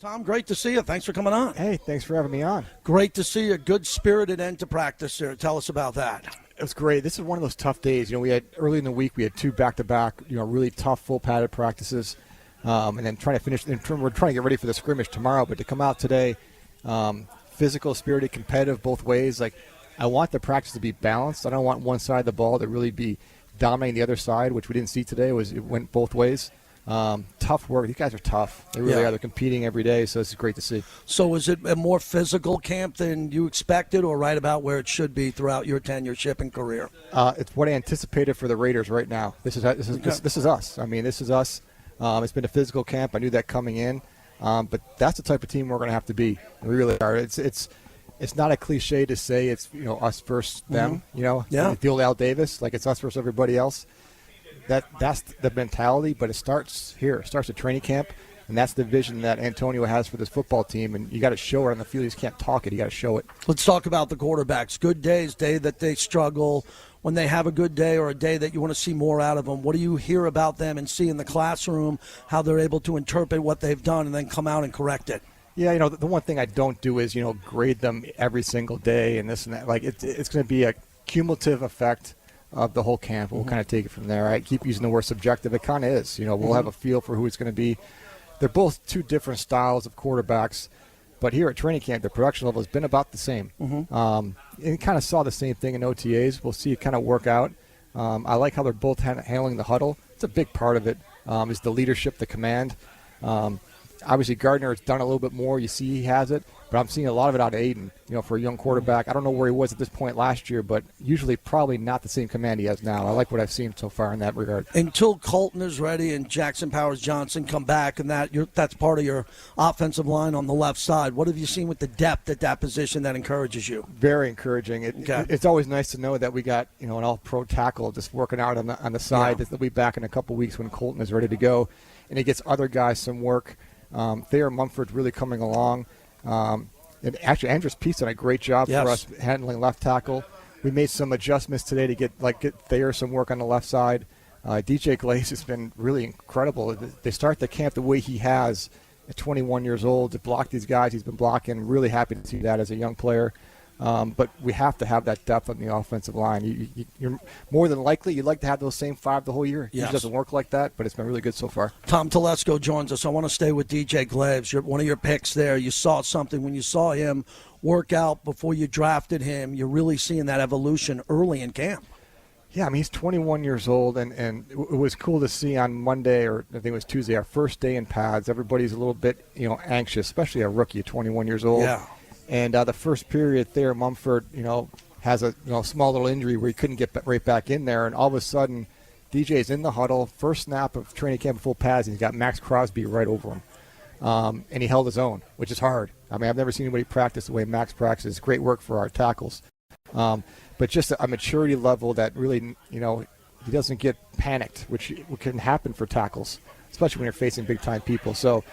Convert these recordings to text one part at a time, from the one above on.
Tom, great to see you. Thanks for coming on. Hey, thanks for having me on. Great to see a good-spirited end to practice here. Tell us about that. It was great. This is one of those tough days. We had early in the week, we had 2 back-to-back, really tough, full-padded practices. And then we're trying to get ready for the scrimmage tomorrow. But to come out today, physical, spirited, competitive both ways. Like, I want the practice to be balanced. I don't want one side of the ball to really be dominating the other side, which we didn't see today. It went both ways. Tough work. These guys are tough. They really are. They're competing every day, so it's great to see. So is it a more physical camp than you expected, or right about where it should be throughout your tenureship and career? It's what I anticipated for the Raiders right now. This is us. I mean, this is us. It's been a physical camp. I knew that coming in, but that's the type of team we're going to have to be. We really are. It's not a cliche to say it's us versus them. The old Al Davis, like it's us versus everybody else. That's the mentality, but it starts here. It starts at training camp, and that's the vision that Antonio has for this football team, and you got to show it on the field. You just can't talk it. You got to show it. Let's talk about the quarterbacks. Good days, day that they struggle, when they have a good day or a day that you want to see more out of them. What do you hear about them and see in the classroom, how they're able to interpret what they've done and then come out and correct it? Yeah, the one thing I don't do is, grade them every single day and this and that. Like, it's going to be a cumulative effect of the whole camp. We'll kind of take it from there. I keep using the word subjective. It kind of is. We'll have a feel for who it's going to be. They're both 2 different styles of quarterbacks, but here at training camp, the production level has been about the same. And kind of saw the same thing in OTAs. We'll see it kind of work out. I like how they're both handling the huddle. It's a big part of it, is the leadership, the command. Obviously, Gardner has done a little bit more. You see he has it, but I'm seeing a lot of it out of Aiden, for a young quarterback. I don't know where he was at this point last year, but usually probably not the same command he has now. I like what I've seen so far in that regard. Until Colton is ready and Jackson Powers-Johnson come back, and that's part of your offensive line on the left side, what have you seen with the depth at that position that encourages you? Very encouraging. It's always nice to know that we got an all-pro tackle just working out on the side. They'll be back in a couple weeks when Colton is ready to go, and he gets other guys some work. Thayer Mumford's really coming along. And actually, Andres Peace done a great job for us handling left tackle. We made some adjustments today to get Thayer some work on the left side. DJ Glaze has been really incredible. They start the camp the way he has at 21 years old to block these guys. He's been blocking. Really happy to see that as a young player. But we have to have that depth on the offensive line. You're more than likely, you'd like to have those same 5 the whole year. Yes. It doesn't work like that, but it's been really good so far. Tom Telesco joins us. I want to stay with DJ Glaze. One of your picks there. You saw something when you saw him work out before you drafted him. You're really seeing that evolution early in camp. Yeah, I mean, he's 21 years old, and it was cool to see on Monday, or I think it was Tuesday, our first day in pads. Everybody's a little bit, anxious, especially a rookie, 21 years old. Yeah. And the first period there, Mumford, has a small little injury where he couldn't get right back in there. And all of a sudden, DJ's in the huddle, first snap of training camp, full pads, and he's got Max Crosby right over him. And he held his own, which is hard. I mean, I've never seen anybody practice the way Max practices. Great work for our tackles. But just a maturity level that really, he doesn't get panicked, which can happen for tackles, especially when you're facing big-time people. So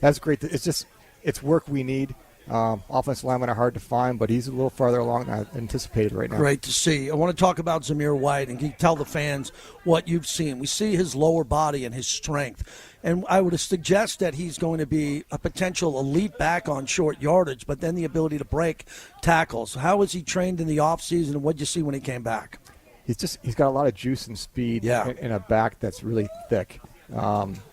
that's great. It's work we need. Offensive linemen are hard to find, but he's a little farther along than I anticipated right now. Great to see. I want to talk about Zamir White, and can you tell the fans what you've seen? We see his lower body and his strength, and I would suggest that he's going to be a potential elite back on short yardage, but then the ability to break tackles. How was he trained in the offseason, and what did you see when he came back? He's got a lot of juice and speed in a back that's really thick.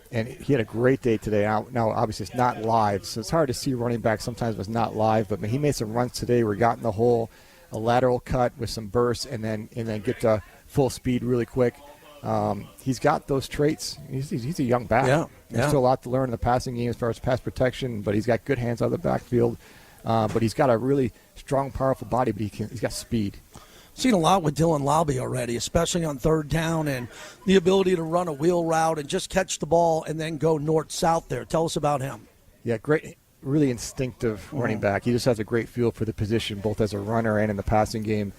And he had a great day today. Now, obviously, it's not live, so it's hard to see running back sometimes when it's not live. But he made some runs today where he got in the hole, a lateral cut with some bursts, and then get to full speed really quick. He's got those traits. He's a young back. There's still a lot to learn in the passing game as far as pass protection, but he's got good hands out of the backfield. But he's got a really strong, powerful body, but he's got speed. Seen a lot with Dylan Laube already, especially on third down, and the ability to run a wheel route and just catch the ball and then go north-south there. Tell us about him. Yeah, great, really instinctive running back. He just has a great feel for the position, both as a runner and in the passing game.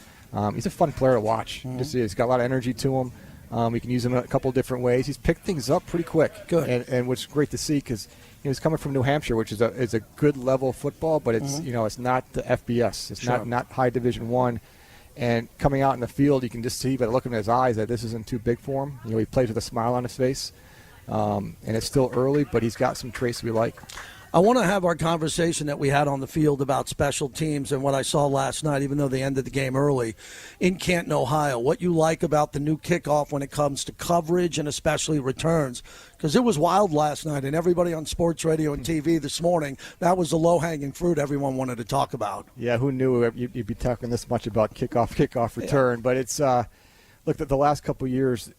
He's a fun player to watch. He's got a lot of energy to him. We can use him in a couple different ways. He's picked things up pretty quick. Good. And which is great to see because he's coming from New Hampshire, which is a good level of football, but it's it's not the FBS. It's not high Division I. And coming out in the field, you can just see by looking at his eyes that this isn't too big for him. He plays with a smile on his face. And it's still early, but he's got some traits we like. I want to have our conversation that we had on the field about special teams and what I saw last night, even though they ended the game early, in Canton, Ohio. What you like about the new kickoff when it comes to coverage and especially returns. Because it was wild last night, and everybody on sports radio and TV this morning, that was the low-hanging fruit everyone wanted to talk about. Yeah, who knew you'd be talking this much about kickoff, return. Yeah. But it's, look, the last couple of years,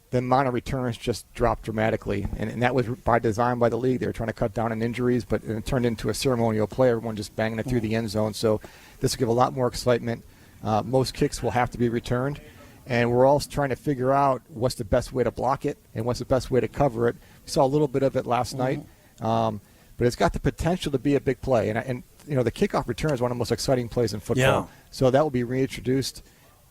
the amount of returns just dropped dramatically, and that was by design by the league. They were trying to cut down on injuries, but it turned into a ceremonial play, everyone just banging it through the end zone. So this will give a lot more excitement. Most kicks will have to be returned, and we're all trying to figure out what's the best way to block it and what's the best way to cover it. We saw a little bit of it last night, but it's got the potential to be a big play. And the kickoff return is one of the most exciting plays in football. Yeah. So that will be reintroduced,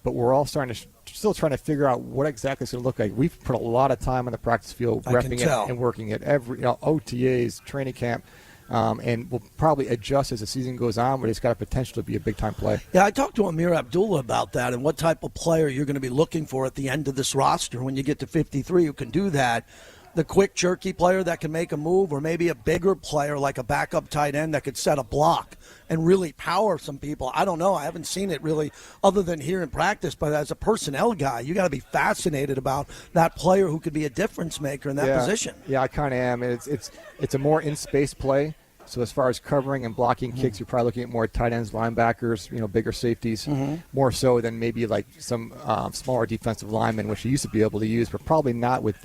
but we're all still trying to figure out what exactly it's going to look like. We've put a lot of time on the practice field, repping it and working it. Every OTAs, training camp, and we'll probably adjust as the season goes on, but it's got a potential to be a big-time play. Yeah, I talked to Amir Abdullah about that and what type of player you're going to be looking for at the end of this roster when you get to 53 who can do that. The quick, jerky player that can make a move, or maybe a bigger player like a backup tight end that could set a block and really power some people. I don't know. I haven't seen it really other than here in practice, but as a personnel guy, you got to be fascinated about that player who could be a difference maker in that position. Yeah, I kind of am. It's a more in-space play. So as far as covering and blocking kicks, you're probably looking at more tight ends, linebackers, bigger safeties, more so than maybe like some smaller defensive linemen, which you used to be able to use, but probably not with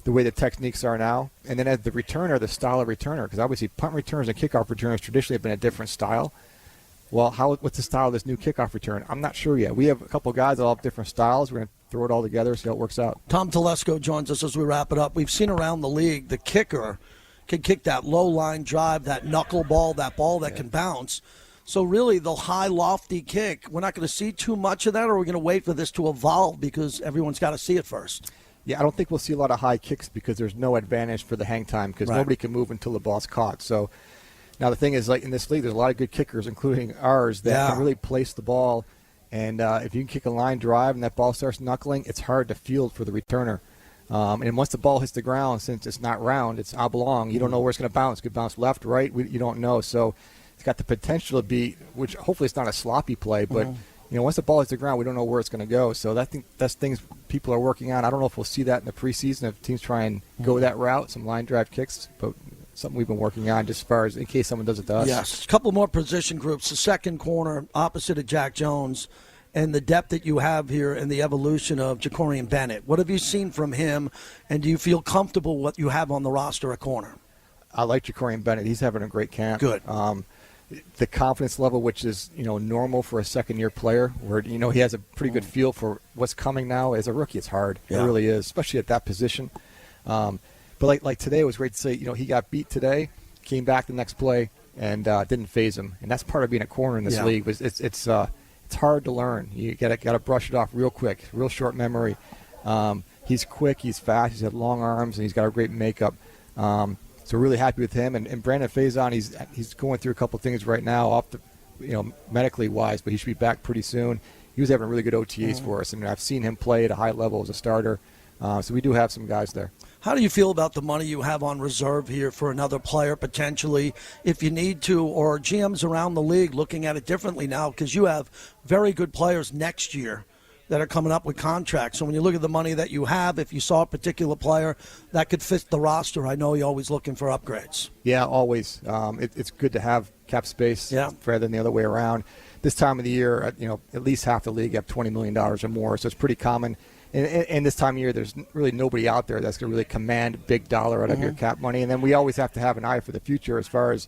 the way the techniques are now. And then as the returner, the style of returner, because obviously punt returns and kickoff returners traditionally have been a different style. Well, what's the style of this new kickoff return? I'm not sure yet. We have a couple of guys that all have different styles. We're going to throw it all together, see how it works out. Tom Telesco joins us as we wrap it up. We've seen around the league the kicker can kick that low line drive, that knuckle ball, that ball that can bounce. So really the high, lofty kick, we're not going to see too much of that, or we're going to wait for this to evolve because everyone's got to see it first? Yeah, I don't think we'll see a lot of high kicks because there's no advantage for the hang time because nobody can move until the ball's caught. So now the thing is, like in this league, there's a lot of good kickers, including ours, that can really place the ball. And if you can kick a line drive and that ball starts knuckling, it's hard to field for the returner. And once the ball hits the ground, since it's not round, it's oblong, you don't know where it's going to bounce. It could bounce left, right, you don't know. So it's got the potential to be, which hopefully it's not a sloppy play, but once the ball hits the ground, we don't know where it's going to go. So that's things people are working on. I don't know if we'll see that in the preseason if teams try and go that route, some line drive kicks, but something we've been working on just as far as in case someone does it to us. Yes, a couple more position groups. The second corner opposite of Jack Jones and the depth that you have here and the evolution of Jacorian Bennett. What have you seen from him, and do you feel comfortable what you have on the roster at corner? I like Jacorian Bennett. He's having a great camp. Good. The confidence level, which is normal for a second-year player, where he has a pretty good feel for what's coming now. As a rookie, it's hard. It really is, especially at that position. But like today, it was great to say he got beat today, came back the next play, and didn't phase him. And that's part of being a corner in this league. It's hard to learn. You got to brush it off real quick. Real short memory. He's quick. He's fast. He's got long arms, and he's got a great makeup. So really happy with him. And Brandon Faison, he's going through a couple things right now, off the, medically wise, but he should be back pretty soon. He was having really good OTAs for us. I mean, I've seen him play at a high level as a starter. So we do have some guys there. How do you feel about the money you have on reserve here for another player potentially if you need to, or GMs around the league looking at it differently now because you have very good players next year that are coming up with contracts. So when you look at the money that you have, if you saw a particular player that could fit the roster, I know you're always looking for upgrades. Yeah, always. It's good to have cap space rather than the other way around. This time of the year, at least half the league have $20 million or more, so it's pretty common. And this time of year, there's really nobody out there that's going to really command big dollar out of your cap money. And then we always have to have an eye for the future as far as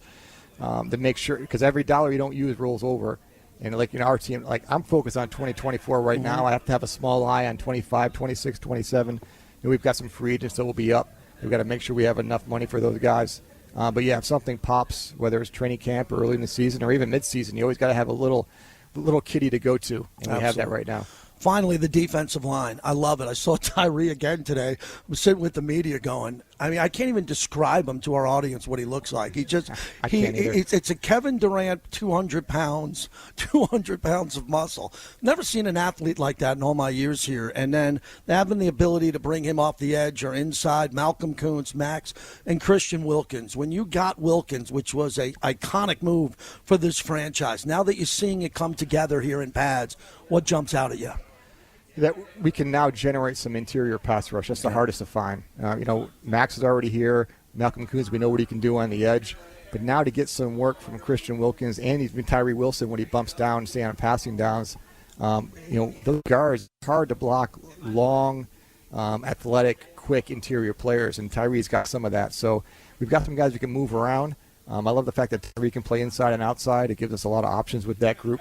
to make sure, because every dollar you don't use rolls over. And our team, I'm focused on 2024 right now. I have to have a small eye on 25, 26, 27. We've got some free agents that will be up. We've got to make sure we have enough money for those guys. But yeah, if something pops, whether it's training camp or early in the season or even mid-season, you always got to have a little kitty to go to, and we have that right now. Finally, the defensive line. I love it. I saw Tyree again today. I was sitting with the media going, I mean, I can't even describe him to our audience what he looks like. He just, I can't either. it's a Kevin Durant, 200 pounds of muscle. Never seen an athlete like that in all my years here. And then having the ability to bring him off the edge or inside, Malcolm Kuntz, Max, and Christian Wilkins. When you got Wilkins, which was a iconic move for this franchise, now that you're seeing it come together here in pads, what jumps out at you? That we can now generate some interior pass rush. That's the hardest to find. Max is already here. Malcolm Kuntz, we know what he can do on the edge. But now to get some work from Christian Wilkins and even Tyree Wilson when he bumps down and stay on passing downs, those guards, it's hard to block long, athletic, quick interior players, and Tyree's got some of that. So we've got some guys who can move around. I love the fact that Tyree can play inside and outside. It gives us a lot of options with that group.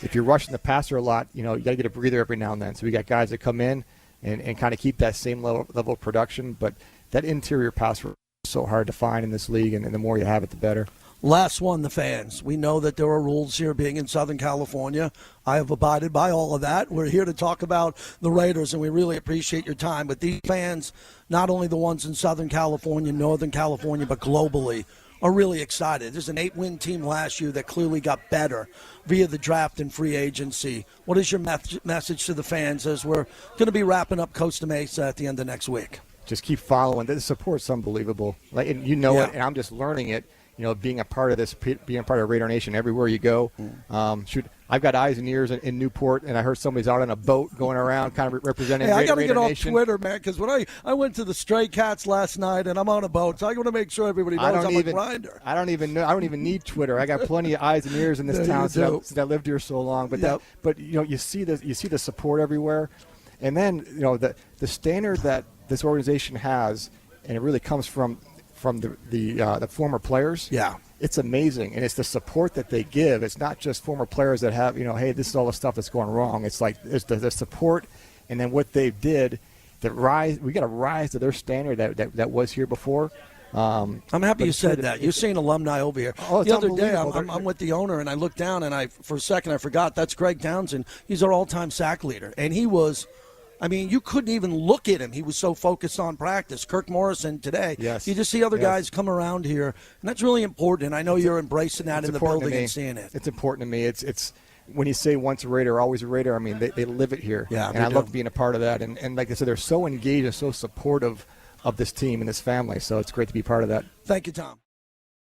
If you're rushing the passer a lot, you got to get a breather every now and then. So we got guys that come in and kind of keep that same level of production. But that interior pass is so hard to find in this league, and the more you have it, the better. Last one, the fans. We know that there are rules here being in Southern California. I have abided by all of that. We're here to talk about the Raiders, and we really appreciate your time. But these fans, not only the ones in Southern California, Northern California, but globally, are really excited. There's an 8-win team last year that clearly got better via the draft and free agency. What is your message to the fans as we're going to be wrapping up Costa Mesa at the end of next week? Just keep following. The support's unbelievable. And it, and I'm just learning it. Being a part of this, being a part of Raider Nation everywhere you go. I've got eyes and ears in Newport, and I heard somebody's out on a boat going around kind of representing Raider Nation. I got to get off Twitter, man, because when I went to the Stray Cats last night, and I'm on a boat, so I want to make sure everybody knows I'm a grinder. I don't even need Twitter. I got plenty of eyes and ears in this town since I lived here so long. But you see the support everywhere, and then the standard that this organization has, and it really comes from the former players. Yeah. It's amazing, and it's the support that they give. It's not just former players that have, hey, this is all the stuff that's going wrong. It's like it's the support, and then what they did, the rise. We got to rise to their standard that was here before. I'm happy you said that. You're seeing alumni over here. Oh, the other day, I'm with the owner, and I looked down, and for a second I forgot that's Greg Townsend. He's our all-time sack leader, and he was. I mean, you couldn't even look at him. He was so focused on practice. Kirk Morrison today. Yes. You just see other guys come around here, and that's really important. And I know you're embracing that in the building and seeing it. It's important to me. It's when you say once a Raider, always a Raider. I mean, they live it here. Yeah, and I love being a part of that. And like I said, they're so engaged and so supportive of this team and this family. So it's great to be part of that. Thank you, Tom.